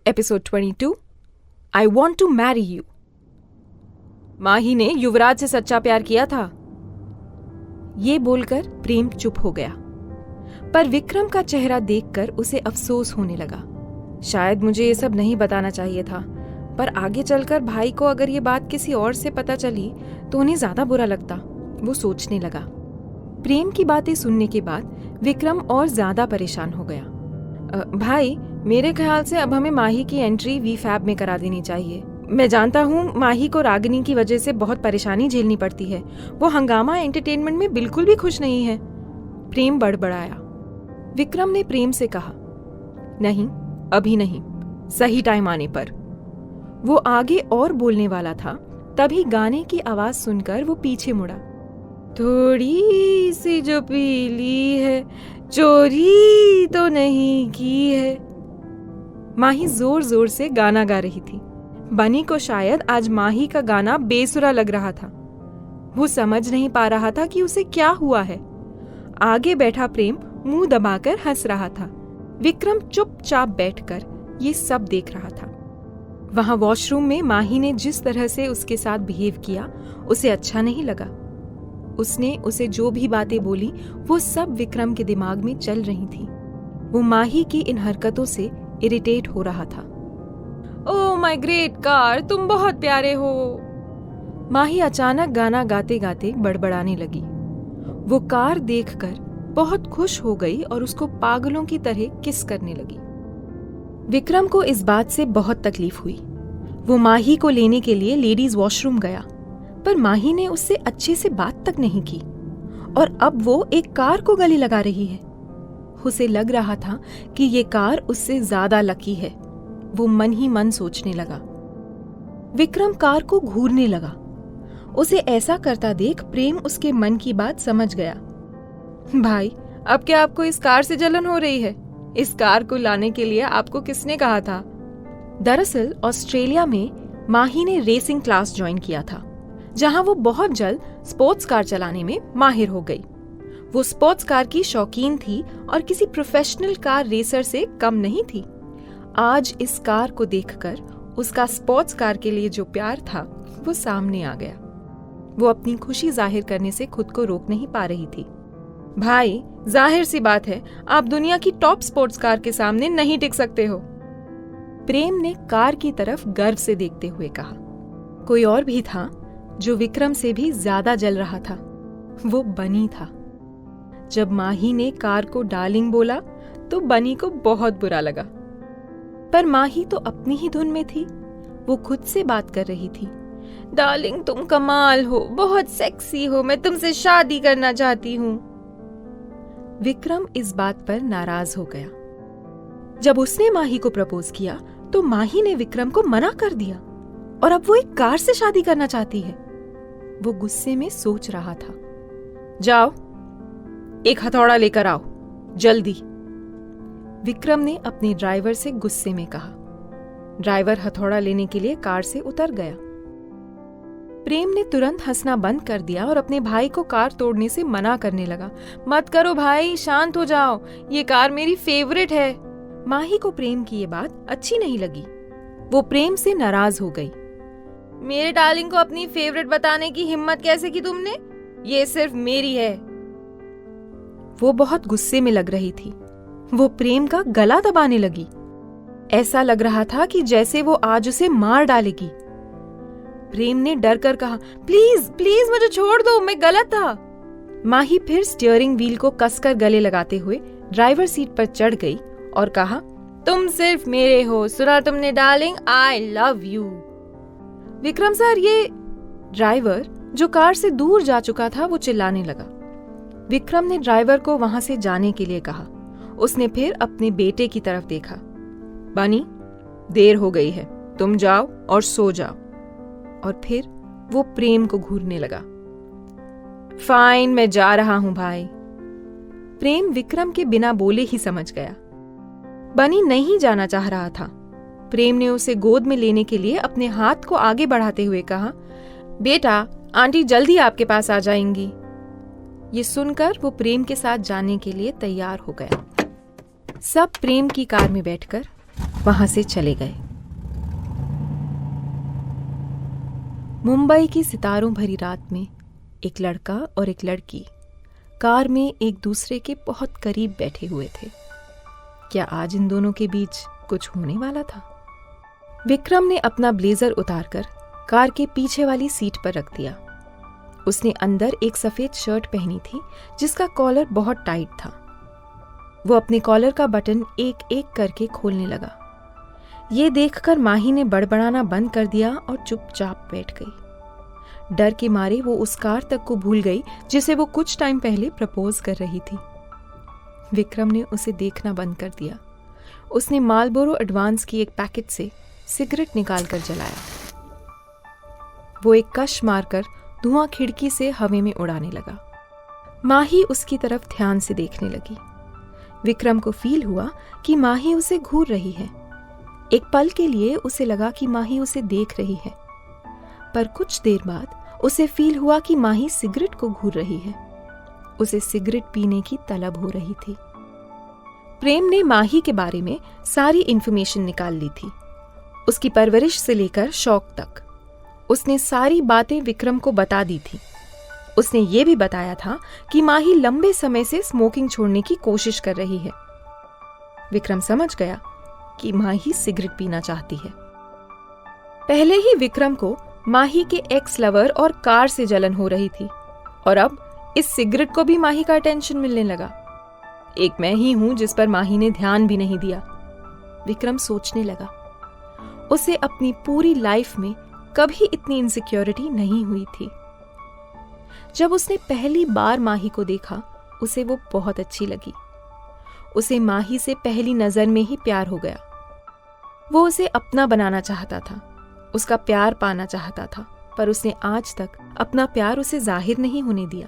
Episode 22 I want to marry you. Mahi ने युवराज से सच्चा प्यार किया था। ये बोलकर प्रेम चुप हो गया, पर विक्रम का चेहरा देखकर उसे अफसोस होने लगा। शायद मुझे ये सब नहीं बताना चाहिए था, पर आगे चलकर भाई को अगर ये बात किसी और से पता चली तो उन्हें ज्यादा बुरा लगता, वो सोचने लगा। प्रेम की बातें सुनने के बाद विक्रम और ज्यादा परेशान हो गया। भाई, मेरे ख्याल से अब हमें माही की एंट्री वीफैब में करा देनी चाहिए। मैं जानता हूँ माही को रागिनी की वजह से बहुत परेशानी झेलनी पड़ती है। वो हंगामा एंटरटेनमेंट में बिल्कुल भी खुश नहीं है। प्रेम बड़बड़ाया। विक्रम ने प्रेम से कहा, नहीं, अभी नहीं, सही टाइम आने पर। वो आगे और बोलने वाला था, तभी गाने की आवाज सुनकर वो पीछे मुड़ा। थोड़ी सी जो पीली है, चोरी तो नहीं की है। माही जोर जोर से गाना गा रही थी। बनी को शायद आज माही का गाना बेसुरा लग रहा था। वो समझ नहीं पा रहा था कि उसे क्या हुआ है। आगे बैठा प्रेम मुंह दबाकर हंस रहा था। विक्रम चुपचाप बैठकर ये सब देख रहा था। वहां वॉशरूम में माही ने जिस तरह से उसके साथ बिहेव किया, उसे अच्छा नहीं लगा। उसने उसे जो भी बातें बोली वो सब विक्रम के दिमाग में चल रही थी। वो माही की इन हरकतों से इरिटेट हो रहा था। ओह माय ग्रेट कार, तुम बहुत प्यारे हो। माही अचानक गाना गाते गाते बड़बड़ाने लगी। वो कार देखकर बहुत खुश हो गई और उसको पागलों की तरह किस करने लगी। विक्रम को इस बात से बहुत तकलीफ हुई। वो माही को लेने के लिए लेडीज वॉशरूम गया, पर माही ने उससे अच्छे से बात तक नहीं की और अब वो एक कार को गले लगा रही है। उसे लग रहा था कि ये कार उससे ज्यादा लकी है। वो मन ही मन सोचने लगा। विक्रम कार को घूरने लगा। उसे ऐसा करता देख प्रेम उसके मन की बात समझ गया। भाई, अब क्या आपको इस कार से जलन हो रही है? इस कार को लाने के लिए आपको किसने कहा था? दरअसल ऑस्ट्रेलिया में माही ने रेसिंग क्लास ज्वाइन किया था, जहां वो बहुत जल्द स्पोर्ट्स कार चलाने में माहिर हो गई। वो स्पोर्ट्स कार की शौकीन थी और किसी प्रोफेशनल कार रेसर से कम नहीं थी। आज इस कार को देखकर उसका स्पोर्ट्स कार के लिए जो प्यार था वो सामने आ गया। वो अपनी खुशी जाहिर करने से खुद को रोक नहीं पा रही थी। भाई, जाहिर सी बात है, आप दुनिया की टॉप स्पोर्ट्स कार के सामने नहीं टिक सकते हो। प्रेम ने कार की तरफ गर्व से देखते हुए कहा। कोई और भी था जो विक्रम से भी ज्यादा जल रहा था। वो बनी था। जब माही ने कार को डार्लिंग बोला तो बनी को बहुत बुरा लगा, पर माही तो अपनी ही धुन में थी। वो खुद से बात कर रही थी। डार्लिंग, तुम कमाल हो, बहुत सेक्सी हो, मैं तुमसे शादी करना चाहती हूँ। विक्रम इस बात पर नाराज हो गया। जब उसने माही को प्रपोज किया तो माही ने विक्रम को मना कर दिया और अब वो एक कार से शादी करना चाहती है। वो गुस्से में सोच रहा था। जाओ, एक हथौड़ा लेकर आओ, जल्दी। विक्रम ने अपने ड्राइवर से गुस्से में कहा। ड्राइवर हथौड़ा लेने के लिए कार से उतर गया। प्रेम ने तुरंत हंसना बंद कर दिया और अपने भाई को कार तोड़ने से मना करने लगा। मत करो भाई, शांत हो जाओ, ये कार मेरी फेवरेट है। माही को प्रेम की ये बात अच्छी नहीं लगी। वो प्रेम से नाराज हो गई। मेरे डार्लिंग को अपनी फेवरेट बताने की हिम्मत कैसे की तुमने? ये सिर्फ मेरी है। वो बहुत गुस्से में लग रही थी। वो प्रेम का गला दबाने लगी। ऐसा लग रहा था कि जैसे वो आज उसे मार डालेगी। प्रेम ने डर कर कहा, प्लीज प्लीज मुझे छोड़ दो, मैं गलत था। माही फिर स्टीयरिंग व्हील को कसकर गले लगाते हुए ड्राइवर सीट पर चढ़ गई और कहा, तुम सिर्फ मेरे हो, सुना तुमने darling, I love you. Vikram sir, ये ड्राइवर जो कार से दूर जा चुका था वो चिल्लाने लगा। विक्रम ने ड्राइवर को वहां से जाने के लिए कहा। उसने फिर अपने बेटे की तरफ देखा। बनी, देर हो गई है, तुम जाओ और सो जाओ। और फिर वो प्रेम को घूरने लगा। फाइन, मैं जा रहा हूं भाई। प्रेम विक्रम के बिना बोले ही समझ गया। बनी नहीं जाना चाह रहा था। प्रेम ने उसे गोद में लेने के लिए अपने हाथ को आगे बढ़ाते हुए कहा, बेटा, आंटी जल्दी आपके पास आ जाएंगी। ये सुनकर वो प्रेम के साथ जाने के लिए तैयार हो गया। सब प्रेम की कार में बैठकर वहां से चले गए। मुंबई की सितारों भरी रात में एक लड़का और एक लड़की कार में एक दूसरे के बहुत करीब बैठे हुए थे। क्या आज इन दोनों के बीच कुछ होने वाला था? विक्रम ने अपना ब्लेजर उतारकर कार के पीछे वाली सीट पर रख दिया। उसने अंदर एक सफेद शर्ट पहनी थी जिसका कॉलर बहुत टाइट था। वो अपने कॉलर का बटन एक एक करके खोलने लगा। ये देखकर माही ने बड़बड़ाना बंद कर दिया और चुपचाप बैठ गई। डर के मारे वो उस कार तक को भूल गई जिसे वो कुछ टाइम पहले प्रपोज कर रही थी। विक्रम ने उसे देखना बंद कर दिया। उसने मार्लबोरो एडवांस की एक पैकेट से सिगरेट निकालकर जलाया। वो एक कश मारकर धुआं खिड़की से हवा में उड़ाने लगा। माही उसकी तरफ ध्यान से देखने लगी। विक्रम को फील हुआ कि माही उसे घूर रही है। एक पल के लिए उसे लगा कि माही उसे देख रही है, पर कुछ देर बाद उसे फील हुआ कि माही सिगरेट को घूर रही है। उसे सिगरेट पीने की तलब हो रही थी। प्रेम ने माही के बारे में सारी इंफॉर्मेशन निकाल ली थी, उसकी परवरिश से लेकर शौक तक। उसने सारी बातें विक्रम को बता दी थी। उसने ये भी बताया था कि माही लंबे समय से स्मोकिंग छोड़ने की कोशिश कर रही है। विक्रम समझ गया कि माही सिगरेट पीना चाहती है। पहले ही विक्रम को माही के एक्स लवर और कार से जलन हो रही थी और अब इस सिगरेट को भी माही का अटेंशन मिलने लगा। एक मैं ही हूं जिस पर माही ने ध्यान भी नहीं दिया, विक्रम सोचने लगा। उसे अपनी पूरी लाइफ में कभी इतनी इनसिक्योरिटी नहीं हुई थी। जब उसने पहली बार माही को देखा, उसे वो बहुत अच्छी लगी। उसे माही से पहली नजर में ही प्यार हो गया। वो उसे अपना बनाना चाहता था, उसका प्यार पाना चाहता था, पर उसने आज तक अपना प्यार उसे जाहिर नहीं होने दिया।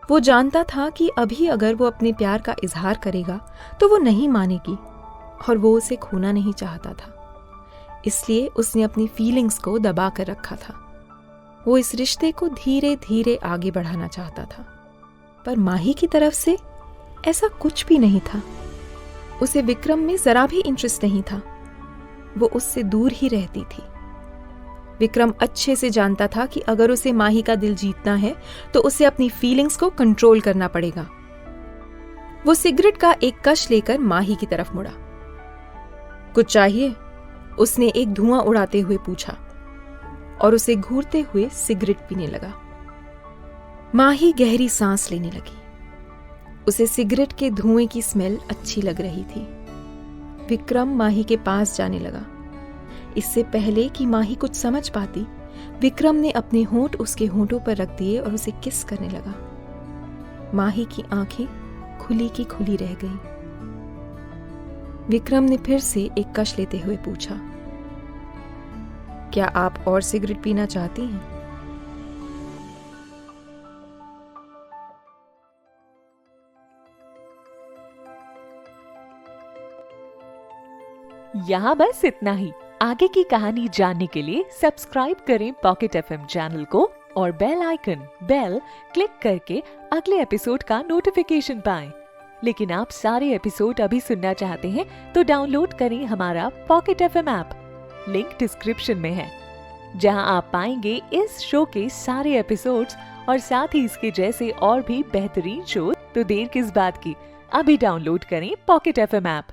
वो जानता था कि अभी अगर वो अपने प्यार का इजहार करेगा तो वो नहीं मानेगी और वो उसे खोना नहीं चाहता था। इसलिए उसने अपनी फीलिंग्स को दबा कर रखा था। वो इस रिश्ते को धीरे धीरे आगे बढ़ाना चाहता था, पर माही की तरफ से ऐसा कुछ भी नहीं था। उसे विक्रम में जरा भी इंटरेस्ट नहीं था। वो उससे दूर ही रहती थी। विक्रम अच्छे से जानता था कि अगर उसे माही का दिल जीतना है तो उसे अपनी फीलिंग्स को कंट्रोल करना पड़ेगा। वो सिगरेट का एक कश लेकर माही की तरफ मुड़ा। कुछ चाहिए? उसने एक धुआं उड़ाते हुए पूछा और उसे घूरते हुए सिगरेट पीने लगा। माही गहरी सांस लेने लगी। उसे सिगरेट के धुएं की स्मेल अच्छी लग रही थी। विक्रम माही के पास जाने लगा। इससे पहले कि माही कुछ समझ पाती, विक्रम ने अपने होंठ उसके होंठों पर रख दिए और उसे किस करने लगा। माही की आंखें खुली की खुली रह गईं। विक्रम ने फिर से एक कश लेते हुए पूछा, क्या आप और सिगरेट पीना चाहती हैं? यहाँ बस इतना ही। आगे की कहानी जानने के लिए सब्सक्राइब करें पॉकेट एफएम चैनल को और बेल आइकन क्लिक करके अगले एपिसोड का नोटिफिकेशन पाएं। लेकिन आप सारे एपिसोड अभी सुनना चाहते हैं तो डाउनलोड करें हमारा pocket FM app. Link description में है, जहां आप पाएंगे इस शो के सारे एपिसोड्स और साथ ही इसके जैसे और भी बेहतरीन शो। तो देर किस बात की, अभी डाउनलोड करें पॉकेट एफएम ऐप।